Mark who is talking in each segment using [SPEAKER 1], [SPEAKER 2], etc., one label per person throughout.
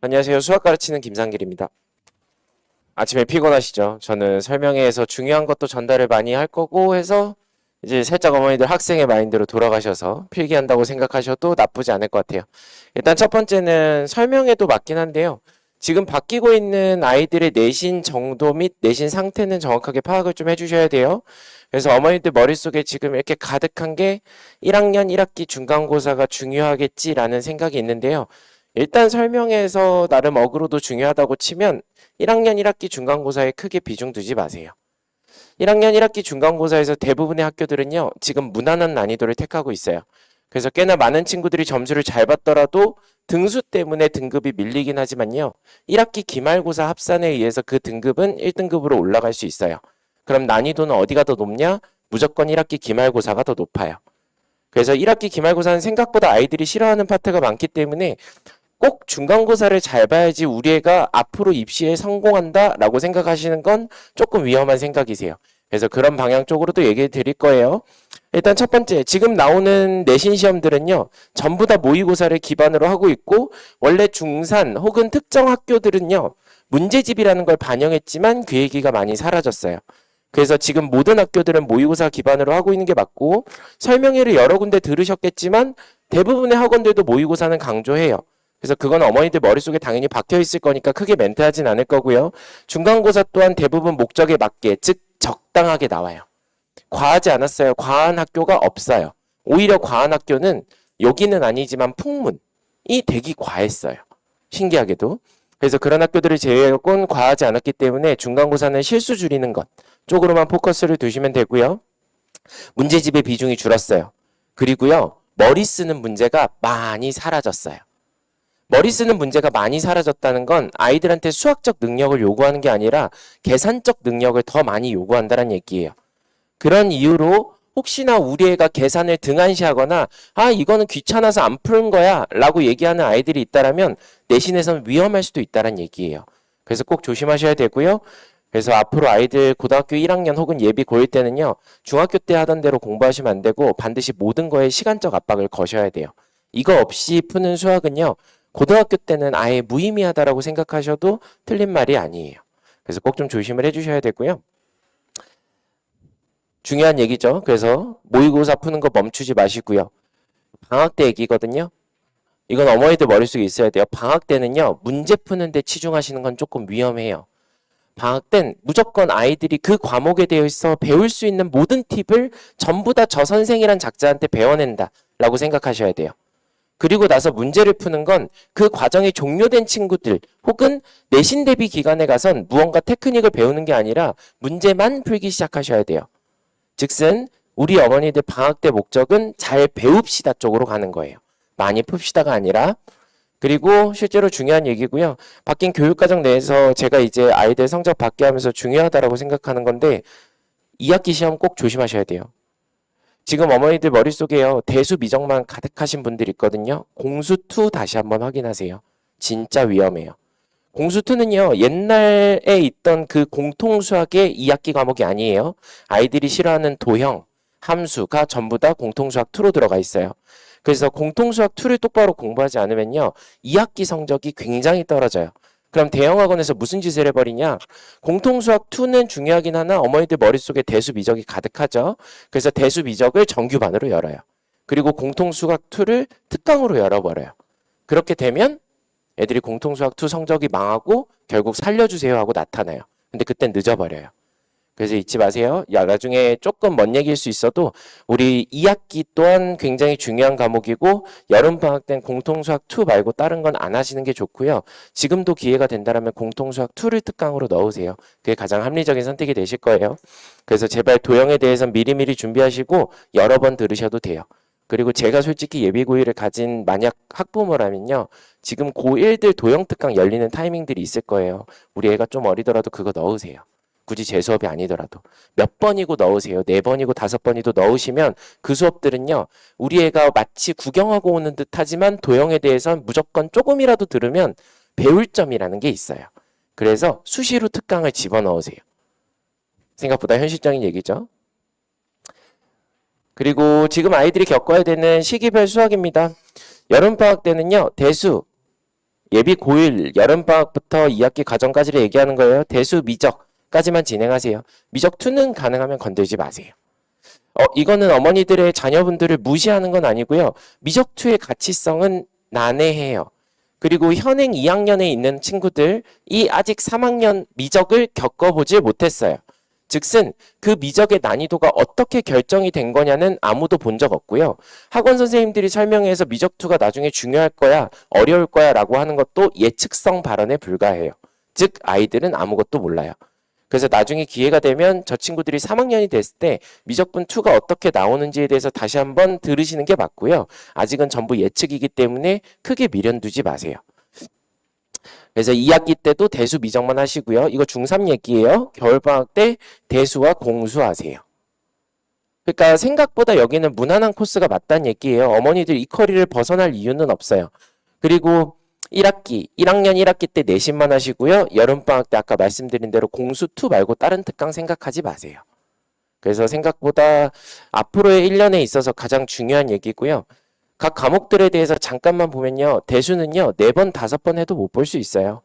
[SPEAKER 1] 안녕하세요. 수학 가르치는 김상길입니다. 아침에 피곤하시죠? 저는 설명회에서 중요한 것도 전달을 많이 할 거고 해서 이제 살짝 어머니들 학생의 마인드로 돌아가셔서 필기한다고 생각하셔도 나쁘지 않을 것 같아요. 일단 첫 번째는 설명회도 맞긴 한데요. 지금 바뀌고 있는 아이들의 내신 정도 및 내신 상태는 정확하게 파악을 좀 해주셔야 돼요. 그래서 어머니들 머릿속에 지금 이렇게 가득한 게 1학년 1학기 중간고사가 중요하겠지라는 생각이 있는데요. 일단 설명회에서 나름 어그로도 중요하다고 치면 1학년 1학기 중간고사에 크게 비중 두지 마세요. 1학년 1학기 중간고사에서 대부분의 학교들은요, 지금 무난한 난이도를 택하고 있어요. 그래서 꽤나 많은 친구들이 점수를 잘 받더라도 등수 때문에 등급이 밀리긴 하지만요, 1학기 기말고사 합산에 의해서 그 등급은 1등급으로 올라갈 수 있어요. 그럼 난이도는 어디가 더 높냐? 무조건 1학기 기말고사가 더 높아요. 그래서 1학기 기말고사는 생각보다 아이들이 싫어하는 파트가 많기 때문에 꼭 중간고사를 잘 봐야지 우리 애가 앞으로 입시에 성공한다라고 생각하시는 건 조금 위험한 생각이세요. 그래서 그런 방향 쪽으로도 얘기해 드릴 거예요. 일단 첫 번째, 지금 나오는 내신 시험들은요, 전부 다 모의고사를 기반으로 하고 있고, 원래 중산 혹은 특정 학교들은요, 문제집이라는 걸 반영했지만 그 얘기가 많이 사라졌어요. 그래서 지금 모든 학교들은 모의고사 기반으로 하고 있는 게 맞고, 설명회를 여러 군데 들으셨겠지만 대부분의 학원들도 모의고사는 강조해요. 그래서 그건 어머니들 머릿속에 당연히 박혀 있을 거니까 크게 멘트하진 않을 거고요. 중간고사 또한 대부분 목적에 맞게, 즉 적당하게 나와요. 과하지 않았어요. 과한 학교가 없어요. 오히려 과한 학교는 여기는 아니지만 풍문이 되게 과했어요. 신기하게도. 그래서 그런 학교들을 제외하고는 과하지 않았기 때문에 중간고사는 실수 줄이는 것 쪽으로만 포커스를 두시면 되고요. 문제집의 비중이 줄었어요. 그리고요, 머리 쓰는 문제가 많이 사라졌어요. 머리 쓰는 문제가 많이 사라졌다는 건 아이들한테 수학적 능력을 요구하는 게 아니라 계산적 능력을 더 많이 요구한다는 얘기예요. 그런 이유로 혹시나 우리 애가 계산을 등한시하거나 이거는 귀찮아서 안 푸는 거야 라고 얘기하는 아이들이 있다면 내신에서는 위험할 수도 있다는 얘기예요. 그래서 꼭 조심하셔야 되고요. 그래서 앞으로 아이들 고등학교 1학년 혹은 예비 고1 때는요, 중학교 때 하던 대로 공부하시면 안 되고 반드시 모든 거에 시간적 압박을 거셔야 돼요. 이거 없이 푸는 수학은요, 고등학교 때는 아예 무의미하다라고 생각하셔도 틀린 말이 아니에요. 그래서 꼭 좀 조심을 해주셔야 되고요. 중요한 얘기죠. 그래서 모의고사 푸는 거 멈추지 마시고요. 방학 때 얘기거든요. 이건 어머니들 머릿속에 있어야 돼요. 방학 때는요, 문제 푸는데 치중하시는 건 조금 위험해요. 방학 땐 무조건 아이들이 그 과목에 대해서 배울 수 있는 모든 팁을 전부 다 저 선생이란 작자한테 배워낸다 라고 생각하셔야 돼요. 그리고 나서 문제를 푸는 건 그 과정이 종료된 친구들 혹은 내신 대비 기간에 가선 무언가 테크닉을 배우는 게 아니라 문제만 풀기 시작하셔야 돼요. 즉슨 우리 어머니들 방학 때 목적은 잘 배웁시다 쪽으로 가는 거예요. 많이 풉시다가 아니라. 그리고 실제로 중요한 얘기고요. 바뀐 교육과정 내에서 제가 이제 아이들 성적 받게 하면서 중요하다고 생각하는 건데 2학기 시험 꼭 조심하셔야 돼요. 지금 어머니들 머릿속에요, 대수 미적만 가득하신 분들 있거든요. 공수2 다시 한번 확인하세요. 진짜 위험해요. 공수2는요, 옛날에 있던 그 공통수학의 2학기 과목이 아니에요. 아이들이 싫어하는 도형, 함수가 전부 다 공통수학2로 들어가 있어요. 그래서 공통수학2를 똑바로 공부하지 않으면요, 2학기 성적이 굉장히 떨어져요. 그럼 대형학원에서 무슨 짓을 해버리냐? 공통수학2는 중요하긴 하나 어머니들 머릿속에 대수미적이 가득하죠. 그래서 대수미적을 정규반으로 열어요. 그리고 공통수학2를 특강으로 열어버려요. 그렇게 되면 애들이 공통수학2 성적이 망하고 결국 살려주세요 하고 나타나요. 근데 그땐 늦어버려요. 그래서 잊지 마세요. 나중에 조금 먼 얘기일 수 있어도 우리 2학기 또한 굉장히 중요한 과목이고 여름방학 땐 공통수학2 말고 다른 건 안 하시는 게 좋고요. 지금도 기회가 된다면 공통수학2를 특강으로 넣으세요. 그게 가장 합리적인 선택이 되실 거예요. 그래서 제발 도형에 대해서는 미리미리 준비하시고 여러 번 들으셔도 돼요. 그리고 제가 솔직히 예비고1을 가진 만약 학부모라면요, 지금 고1들 도형 특강 열리는 타이밍들이 있을 거예요. 우리 애가 좀 어리더라도 그거 넣으세요. 굳이 제 수업이 아니더라도 몇 번이고 넣으세요. 4번이고 5번이고 넣으시면 그 수업들은요, 우리 애가 마치 구경하고 오는 듯 하지만 도형에 대해서는 무조건 조금이라도 들으면 배울 점이라는 게 있어요. 그래서 수시로 특강을 집어넣으세요. 생각보다 현실적인 얘기죠. 그리고 지금 아이들이 겪어야 되는 시기별 수학입니다. 여름방학 때는요, 대수 예비 고1 여름방학부터 2학기 과정까지를 얘기하는 거예요. 대수 미적까지만 진행하세요. 미적 2는 가능하면 건들지 마세요. 이거는 어머니들의 자녀분들을 무시하는 건 아니고요. 미적 2의 가치성은 난해해요. 그리고 현행 2학년에 있는 친구들이 아직 3학년 미적을 겪어보지 못했어요. 즉슨 그 미적의 난이도가 어떻게 결정이 된 거냐는 아무도 본 적 없고요. 학원 선생님들이 설명해서 미적2가 나중에 중요할 거야, 어려울 거야 라고 하는 것도 예측성 발언에 불과해요. 즉 아이들은 아무것도 몰라요. 그래서 나중에 기회가 되면 저 친구들이 3학년이 됐을 때 미적분 2가 어떻게 나오는지에 대해서 다시 한번 들으시는 게 맞고요. 아직은 전부 예측이기 때문에 크게 미련 두지 마세요. 그래서 2학기 때도 대수 미적만 하시고요. 이거 중3 얘기예요. 겨울방학 때 대수와 공수하세요. 그러니까 생각보다 여기는 무난한 코스가 맞다는 얘기예요. 어머니들 이 커리를 벗어날 이유는 없어요. 그리고 1학년 1학기 때 내신만 하시고요. 여름방학 때 아까 말씀드린 대로 공수2 말고 다른 특강 생각하지 마세요. 그래서 생각보다 앞으로의 1년에 있어서 가장 중요한 얘기고요. 각 과목들에 대해서 잠깐만 보면요. 대수는요. 4번, 5번 해도 못 볼 수 있어요.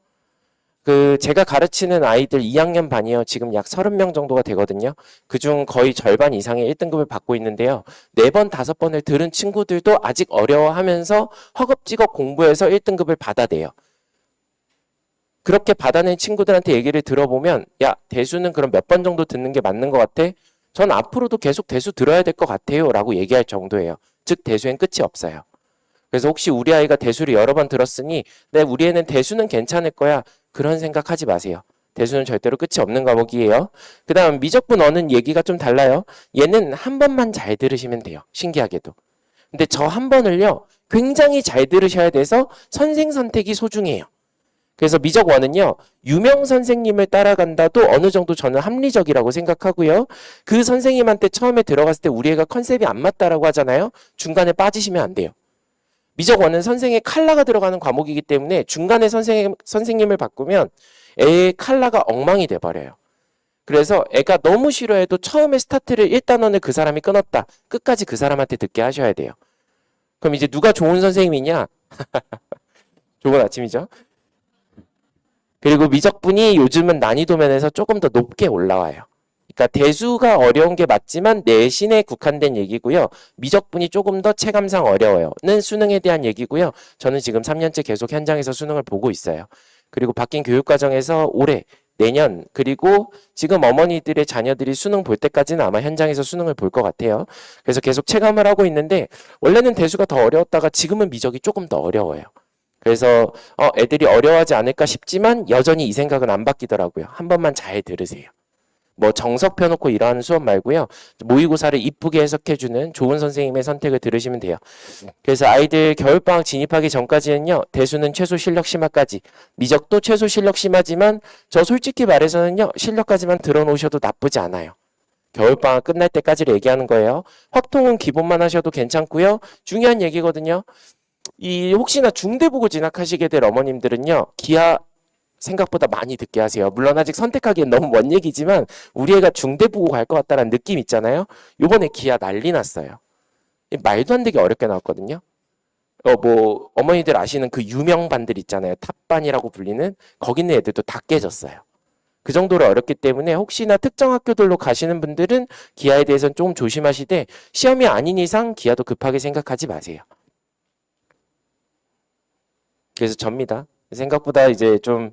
[SPEAKER 1] 제가 가르치는 아이들 2학년 반이요. 지금 약 30명 정도가 되거든요. 그중 거의 절반 이상의 1등급을 받고 있는데요. 4번, 5번을 들은 친구들도 아직 어려워하면서 허겁지겁 공부해서 1등급을 받아내요. 그렇게 받아낸 친구들한테 얘기를 들어보면 야, 대수는 그럼 몇 번 정도 듣는 게 맞는 것 같아? 전 앞으로도 계속 대수 들어야 될 것 같아요. 라고 얘기할 정도예요. 즉 대수엔 끝이 없어요. 그래서 혹시 우리 아이가 대수를 여러 번 들었으니 우리 애는 대수는 괜찮을 거야. 그런 생각하지 마세요. 대수는 절대로 끝이 없는 과목이에요. 그 다음 미적분 어는 얘기가 좀 달라요. 얘는 한 번만 잘 들으시면 돼요. 신기하게도. 근데 저 한 번을요. 굉장히 잘 들으셔야 돼서 선생 선택이 소중해요. 그래서 미적 1은요. 유명 선생님을 따라간다도 어느 정도 저는 합리적이라고 생각하고요. 그 선생님한테 처음에 들어갔을 때 우리 애가 컨셉이 안 맞다라고 하잖아요. 중간에 빠지시면 안 돼요. 미적 1은 선생의 칼라가 들어가는 과목이기 때문에 중간에 선생님을 바꾸면 애의 칼라가 엉망이 돼버려요. 그래서 애가 너무 싫어해도 처음에 스타트를 1단원을 그 사람이 끊었다. 끝까지 그 사람한테 듣게 하셔야 돼요. 그럼 이제 누가 좋은 선생님이냐? 좋은 아침이죠. 그리고 미적분이 요즘은 난이도 면에서 조금 더 높게 올라와요. 그러니까 대수가 어려운 게 맞지만 내신에 국한된 얘기고요. 미적분이 조금 더 체감상 어려워요.는 수능에 대한 얘기고요. 저는 지금 3년째 계속 현장에서 수능을 보고 있어요. 그리고 바뀐 교육과정에서 올해, 내년, 그리고 지금 어머니들의 자녀들이 수능 볼 때까지는 아마 현장에서 수능을 볼 것 같아요. 그래서 계속 체감을 하고 있는데 원래는 대수가 더 어려웠다가 지금은 미적이 조금 더 어려워요. 그래서 애들이 어려워하지 않을까 싶지만 여전히 이 생각은 안 바뀌더라고요. 한 번만 잘 들으세요. 뭐 정석 펴놓고 일하는 수업 말고요. 모의고사를 이쁘게 해석해주는 좋은 선생님의 선택을 들으시면 돼요. 그래서 아이들 겨울방학 진입하기 전까지는요. 대수는 최소 실력 심화까지, 미적도 최소 실력 심하지만 저 솔직히 말해서는요. 실력까지만 들어놓으셔도 나쁘지 않아요. 겨울방학 끝날 때까지를 얘기하는 거예요. 확통은 기본만 하셔도 괜찮고요. 중요한 얘기거든요. 혹시나 중대 보고 진학하시게 될 어머님들은요. 기하 생각보다 많이 듣게 하세요. 물론 아직 선택하기엔 너무 먼 얘기지만 우리 애가 중대 보고 갈 것 같다는 느낌 있잖아요. 요번에 기하 난리 났어요. 말도 안 되게 어렵게 나왔거든요. 어머니들 아시는 그 유명 반들 있잖아요. 탑반이라고 불리는 거기 있는 애들도 다 깨졌어요. 그 정도로 어렵기 때문에 혹시나 특정 학교들로 가시는 분들은 기하에 대해서는 조금 조심하시되 시험이 아닌 이상 기하도 급하게 생각하지 마세요. 그래서 접니다. 생각보다 이제 좀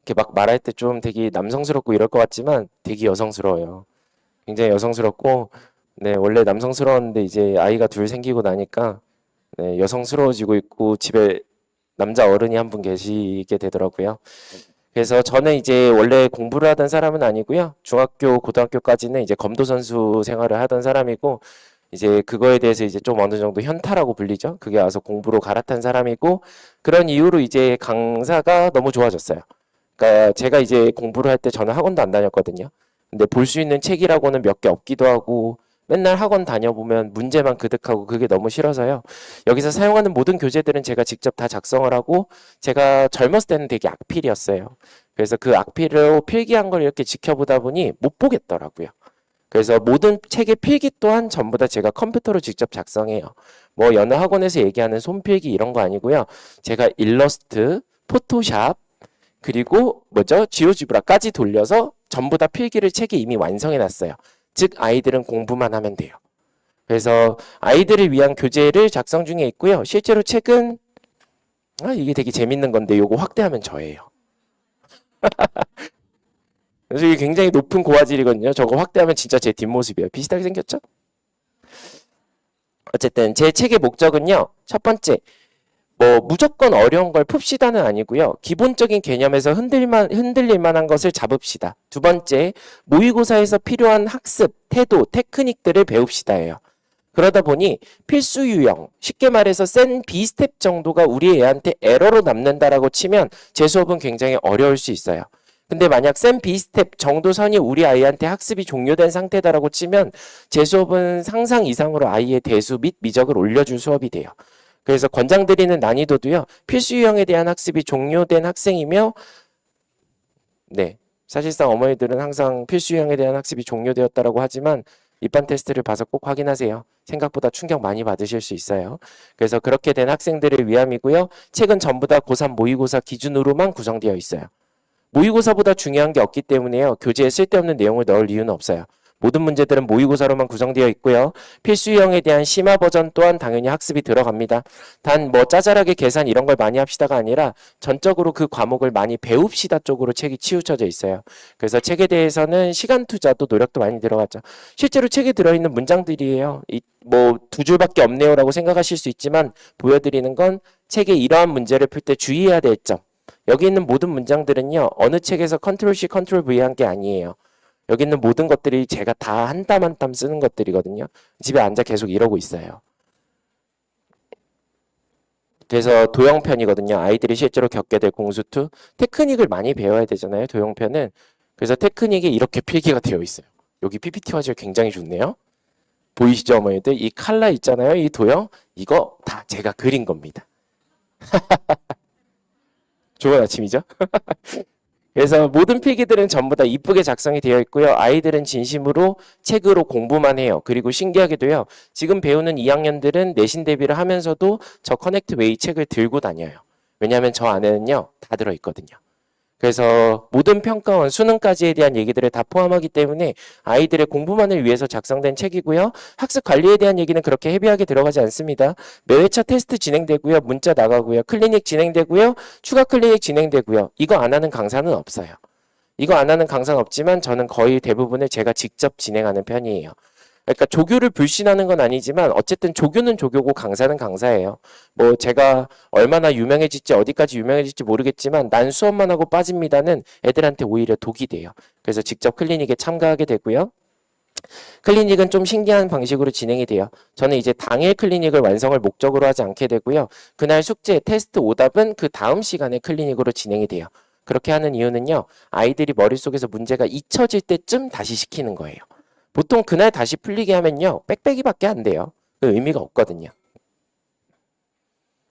[SPEAKER 1] 이렇게 막 말할 때 좀 되게 남성스럽고 이럴 것 같지만 되게 여성스러워요. 굉장히 여성스럽고, 네, 원래 남성스러웠는데 이제 아이가 둘 생기고 나니까 네, 여성스러워지고 있고 집에 남자 어른이 한 분 계시게 되더라고요. 그래서 저는 이제 원래 공부를 하던 사람은 아니고요. 중학교, 고등학교까지는 이제 검도 선수 생활을 하던 사람이고 이제 그거에 대해서 이제 좀 어느 정도 현타라고 불리죠. 그게 와서 공부로 갈아탄 사람이고 그런 이유로 이제 강사가 너무 좋아졌어요. 그러니까 제가 이제 공부를 할 때 저는 학원도 안 다녔거든요. 근데 볼 수 있는 책이라고는 몇 개 없기도 하고 맨날 학원 다녀보면 문제만 그득하고 그게 너무 싫어서요. 여기서 사용하는 모든 교재들은 제가 직접 다 작성을 하고 제가 젊었을 때는 되게 악필이었어요. 그래서 그 악필로 필기한 걸 이렇게 지켜보다 보니 못 보겠더라고요. 그래서 모든 책의 필기 또한 전부 다 제가 컴퓨터로 직접 작성해요. 뭐 여느 학원에서 얘기하는 손필기 이런 거 아니고요. 제가 일러스트, 포토샵, 그리고 뭐죠? 지오지브라까지 돌려서 전부 다 필기를 책에 이미 완성해 놨어요. 즉 아이들은 공부만 하면 돼요. 그래서 아이들을 위한 교재를 작성 중에 있고요. 실제로 책은 이게 되게 재밌는 건데 요거 확대하면 저예요. 그래서 이게 굉장히 높은 고화질이거든요. 저거 확대하면 진짜 제 뒷모습이에요. 비슷하게 생겼죠? 어쨌든 제 책의 목적은요. 첫 번째, 뭐 무조건 어려운 걸 풉시다는 아니고요. 기본적인 개념에서 흔들릴 만한 것을 잡읍시다. 두 번째, 모의고사에서 필요한 학습, 태도, 테크닉들을 배웁시다예요. 그러다 보니 필수 유형, 쉽게 말해서 센 B스텝 정도가 우리 애한테 에러로 남는다라고 치면 제 수업은 굉장히 어려울 수 있어요. 근데 만약 센 B스텝 정도 선이 우리 아이한테 학습이 종료된 상태다라고 치면 제 수업은 상상 이상으로 아이의 대수 및 미적을 올려줄 수업이 돼요. 그래서 권장드리는 난이도도요. 필수 유형에 대한 학습이 종료된 학생이며 네, 사실상 어머니들은 항상 필수 유형에 대한 학습이 종료되었다라고 하지만 입반 테스트를 봐서 꼭 확인하세요. 생각보다 충격 많이 받으실 수 있어요. 그래서 그렇게 된 학생들을 위함이고요. 책은 전부 다 고3 모의고사 기준으로만 구성되어 있어요. 모의고사보다 중요한 게 없기 때문에요. 교재에 쓸데없는 내용을 넣을 이유는 없어요. 모든 문제들은 모의고사로만 구성되어 있고요. 필수 유형에 대한 심화 버전 또한 당연히 학습이 들어갑니다. 단 뭐 짜잘하게 계산 이런 걸 많이 합시다가 아니라 전적으로 그 과목을 많이 배웁시다 쪽으로 책이 치우쳐져 있어요. 그래서 책에 대해서는 시간 투자도 노력도 많이 들어갔죠. 실제로 책에 들어있는 문장들이에요. 뭐 두 줄밖에 없네요라고 생각하실 수 있지만 보여드리는 건 책에 이러한 문제를 풀 때 주의해야 될 점. 여기 있는 모든 문장들은요. 어느 책에서 컨트롤 C, 컨트롤 V 한 게 아니에요. 여기 있는 모든 것들이 제가 다 한 땀 한 땀 쓰는 것들이거든요. 집에 앉아 계속 이러고 있어요. 그래서 도형편이거든요. 아이들이 실제로 겪게 될 공수투. 테크닉을 많이 배워야 되잖아요. 도형편은. 그래서 테크닉이 이렇게 필기가 되어 있어요. 여기 PPT 화질 굉장히 좋네요. 보이시죠, 어머니들? 이 칼라 있잖아요. 이 도형. 이거 다 제가 그린 겁니다. 좋은 아침이죠? 그래서 모든 필기들은 전부 다 이쁘게 작성이 되어 있고요. 아이들은 진심으로 책으로 공부만 해요. 그리고 신기하게도요. 지금 배우는 2학년들은 내신 대비를 하면서도 저 커넥트 웨이 책을 들고 다녀요. 왜냐하면 저 안에는요. 다 들어있거든요. 그래서 모든 평가원, 수능까지에 대한 얘기들을 다 포함하기 때문에 아이들의 공부만을 위해서 작성된 책이고요. 학습 관리에 대한 얘기는 그렇게 헤비하게 들어가지 않습니다. 매회차 테스트 진행되고요. 문자 나가고요. 클리닉 진행되고요. 추가 클리닉 진행되고요. 이거 안 하는 강사는 없어요. 이거 안 하는 강사는 없지만 저는 거의 대부분을 제가 직접 진행하는 편이에요. 그러니까 조교를 불신하는 건 아니지만 어쨌든 조교는 조교고 강사는 강사예요. 뭐 제가 얼마나 유명해질지 어디까지 유명해질지 모르겠지만 난 수업만 하고 빠집니다는 애들한테 오히려 독이 돼요. 그래서 직접 클리닉에 참가하게 되고요. 클리닉은 좀 신기한 방식으로 진행이 돼요. 저는 이제 당일 클리닉을 완성을 목적으로 하지 않게 되고요. 그날 숙제, 테스트 오답은 그 다음 시간에 클리닉으로 진행이 돼요. 그렇게 하는 이유는요. 아이들이 머릿속에서 문제가 잊혀질 때쯤 다시 시키는 거예요. 보통 그날 다시 풀리게 하면요. 빽빽이밖에 안 돼요. 그 의미가 없거든요.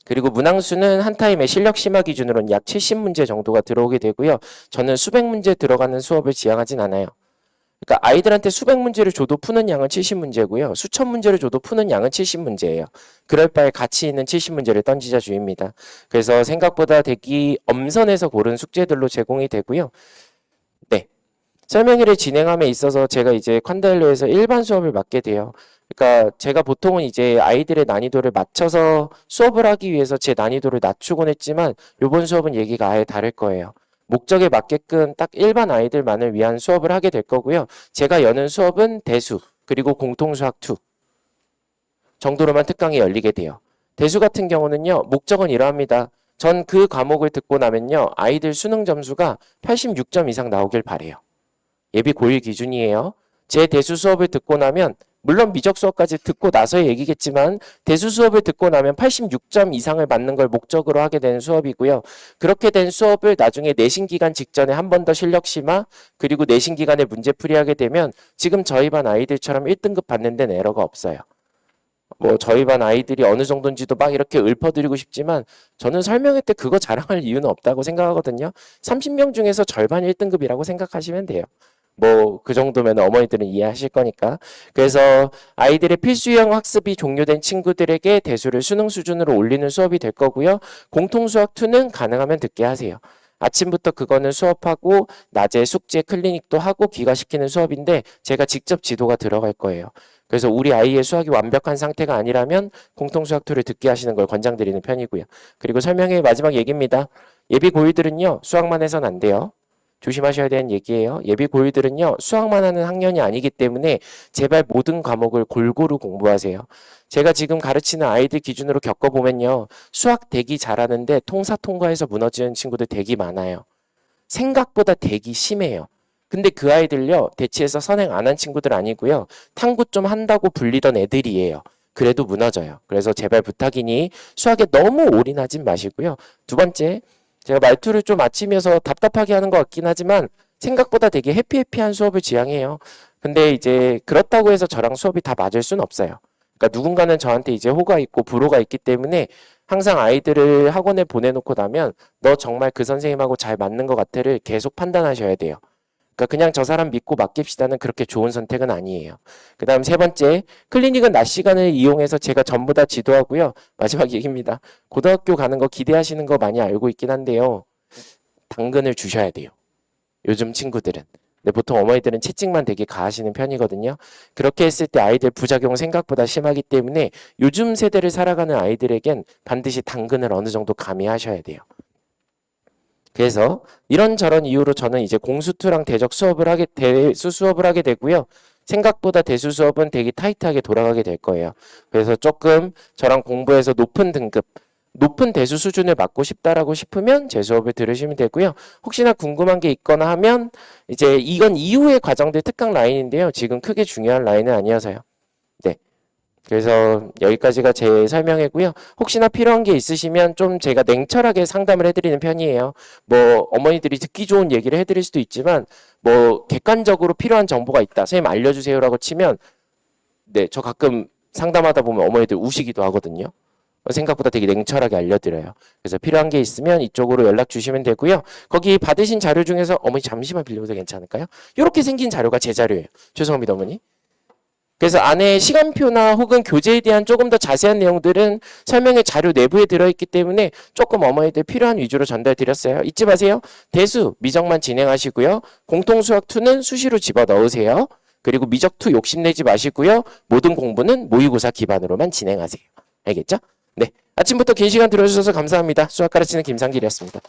[SPEAKER 1] 그리고 문항수는 한 타임에 실력 심화 기준으로는 약 70문제 정도가 들어오게 되고요. 저는 수백 문제 들어가는 수업을 지향하진 않아요. 그러니까 아이들한테 수백 문제를 줘도 푸는 양은 70문제고요. 수천 문제를 줘도 푸는 양은 70문제예요. 그럴 바에 가치 있는 70문제를 던지자 주의입니다. 그래서 생각보다 대기 엄선해서 고른 숙제들로 제공이 되고요. 네. 설명회를 진행함에 있어서 제가 이제 칸델로에서 일반 수업을 맡게 돼요. 그러니까 제가 보통은 이제 아이들의 난이도를 맞춰서 수업을 하기 위해서 제 난이도를 낮추곤 했지만 이번 수업은 얘기가 아예 다를 거예요. 목적에 맞게끔 딱 일반 아이들만을 위한 수업을 하게 될 거고요. 제가 여는 수업은 대수 그리고 공통수학 2 정도로만 특강이 열리게 돼요. 대수 같은 경우는요. 목적은 이러합니다. 전 그 과목을 듣고 나면요. 아이들 수능 점수가 86점 이상 나오길 바래요. 예비 고1 기준이에요. 제 대수 수업을 듣고 나면 물론 미적 수업까지 듣고 나서의 얘기겠지만 대수 수업을 듣고 나면 86점 이상을 맞는 걸 목적으로 하게 되는 수업이고요. 그렇게 된 수업을 나중에 내신 기간 직전에 한 번 더 실력 심화 그리고 내신 기간에 문제풀이하게 되면 지금 저희 반 아이들처럼 1등급 받는 데는 에러가 없어요. 뭐 저희 반 아이들이 어느 정도인지도 막 이렇게 읊어드리고 싶지만 저는 설명회 때 그거 자랑할 이유는 없다고 생각하거든요. 30명 중에서 절반 1등급이라고 생각하시면 돼요. 뭐 그 정도면 어머니들은 이해하실 거니까. 그래서 아이들의 필수형 학습이 종료된 친구들에게 대수를 수능 수준으로 올리는 수업이 될 거고요. 공통수학 2는 가능하면 듣게 하세요. 아침부터 그거는 수업하고 낮에 숙제 클리닉도 하고 귀가시키는 수업인데 제가 직접 지도가 들어갈 거예요. 그래서 우리 아이의 수학이 완벽한 상태가 아니라면 공통수학 2를 듣게 하시는 걸 권장드리는 편이고요. 그리고 설명의 마지막 얘기입니다. 예비 고1들은요. 수학만 해서는 안 돼요. 조심하셔야 되는 얘기예요. 예비 고1들은요. 수학만 하는 학년이 아니기 때문에 제발 모든 과목을 골고루 공부하세요. 제가 지금 가르치는 아이들 기준으로 겪어보면요. 수학 대기 잘하는데 통사 통과해서 무너지는 친구들 되게 많아요. 생각보다 되기 심해요. 근데 그 아이들요. 대치해서 선행 안 한 친구들 아니고요. 탐구 좀 한다고 불리던 애들이에요. 그래도 무너져요. 그래서 제발 부탁이니 수학에 너무 올인하진 마시고요. 두 번째, 제가 말투를 좀 아치면서 답답하게 하는 것 같긴 하지만 생각보다 되게 해피해피한 수업을 지향해요. 근데 이제 그렇다고 해서 저랑 수업이 다 맞을 수는 없어요. 그러니까 누군가는 저한테 이제 호가 있고 불호가 있기 때문에 항상 아이들을 학원에 보내놓고 나면 너 정말 그 선생님하고 잘 맞는 것 같아를 계속 판단하셔야 돼요. 그러니까 그냥 저 사람 믿고 맡깁시다는 그렇게 좋은 선택은 아니에요. 그 다음 세 번째, 클리닉은 낮 시간을 이용해서 제가 전부 다 지도하고요. 마지막 얘기입니다. 고등학교 가는 거 기대하시는 거 많이 알고 있긴 한데요. 당근을 주셔야 돼요. 요즘 친구들은. 근데 보통 어머니들은 채찍만 되게 가하시는 편이거든요. 그렇게 했을 때 아이들 부작용 생각보다 심하기 때문에 요즘 세대를 살아가는 아이들에겐 반드시 당근을 어느 정도 가미하셔야 돼요. 그래서 이런저런 이유로 저는 이제 공수2랑 대수 수업을 하게 되고요. 생각보다 대수 수업은 되게 타이트하게 돌아가게 될 거예요. 그래서 조금 저랑 공부해서 높은 대수 수준을 맞고 싶다라고 싶으면 제 수업을 들으시면 되고요. 혹시나 궁금한 게 있거나 하면 이제 이건 이후의 과정들 특강 라인인데요. 지금 크게 중요한 라인은 아니어서요. 네. 그래서 여기까지가 제 설명이고요. 혹시나 필요한 게 있으시면 좀 제가 냉철하게 상담을 해드리는 편이에요. 뭐 어머니들이 듣기 좋은 얘기를 해드릴 수도 있지만 뭐 객관적으로 필요한 정보가 있다. 선생님 알려주세요라고 치면 네, 저 가끔 상담하다 보면 어머니들 우시기도 하거든요. 생각보다 되게 냉철하게 알려드려요. 그래서 필요한 게 있으면 이쪽으로 연락 주시면 되고요. 거기 받으신 자료 중에서 어머니 잠시만 빌려도 괜찮을까요? 이렇게 생긴 자료가 제 자료예요. 죄송합니다, 어머니. 그래서 안에 시간표나 혹은 교재에 대한 조금 더 자세한 내용들은 설명의 자료 내부에 들어있기 때문에 조금 어머니들 필요한 위주로 전달드렸어요. 잊지 마세요. 대수, 미적만 진행하시고요. 공통수학2는 수시로 집어넣으세요. 그리고 미적2 욕심내지 마시고요. 모든 공부는 모의고사 기반으로만 진행하세요. 알겠죠? 네. 아침부터 긴 시간 들어주셔서 감사합니다. 수학 가르치는 김상길이었습니다.